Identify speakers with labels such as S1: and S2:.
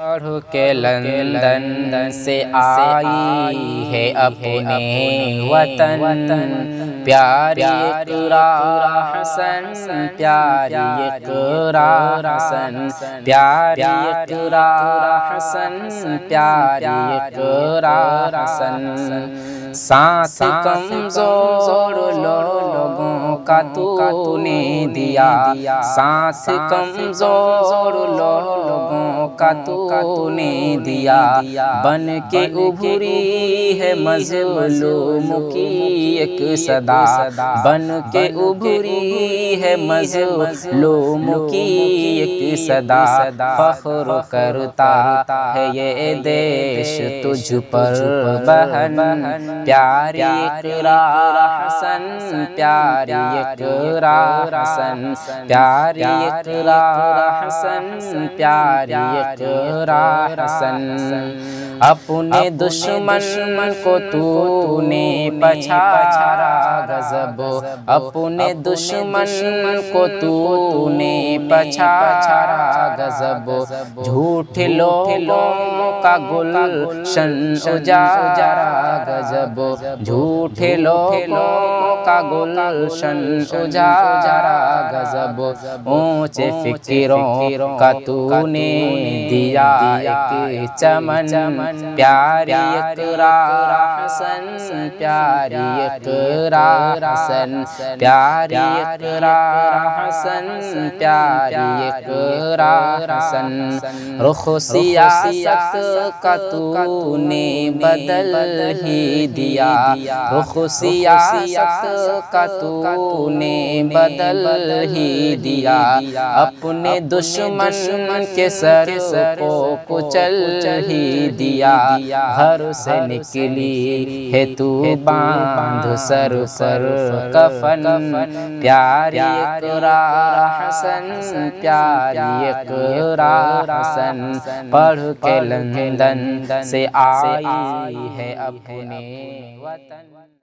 S1: پڑھ کے لندن سے آئی ہے اپنے وطن، پیاری اقرا حسن، پیاری اقرا حسن، پیاری اقرا حسن، پیاری اقرا حسن۔ سانس کمزور لوگوں کا تو نے دیا، سانس کمزور لوگوں کا تو نے دیا، بن کے ابھری ہے مظلوم کی ایک صدا، بن کے ابھری ہے مظلوم کی ایک صدا۔ فخر کرتا ہے یہ دیش تجھ پر بہن، پیاری اقرا حسن، پیاری اقرا حسن، پیاری اقرا حسن، پیاری اقرا حسن۔ اپنے دشمن کو تو نے پچھاڑا غضب، اپنے دشمن کو تو نے پچھاڑا غضب، جھوٹے لوگوں کا گلشن اجاڑا غضب، جھوٹے لوگوں کا گلشن اجاڑا غضب۔ اونچے فکروں کا تو نے دیا ایک چمن، پیاری اقرا حسن، پیاری اقرا حسن، پیاری اقرا حسن، پیاری اقرا حسن۔ رخ سیاست کا تو نے بدل ہی دیا، رخ سیاست کا تو نے بدل ہی دیا، اپنے دشمن کے سر کو کچل ہی دیا۔ گھر سے نکلی ہے تو باندھ سر پر کفن، پیاری اقرا حسن، پیاری اقرا حسن، پڑھ کے لندن سے آئی ہے اپنے وطن۔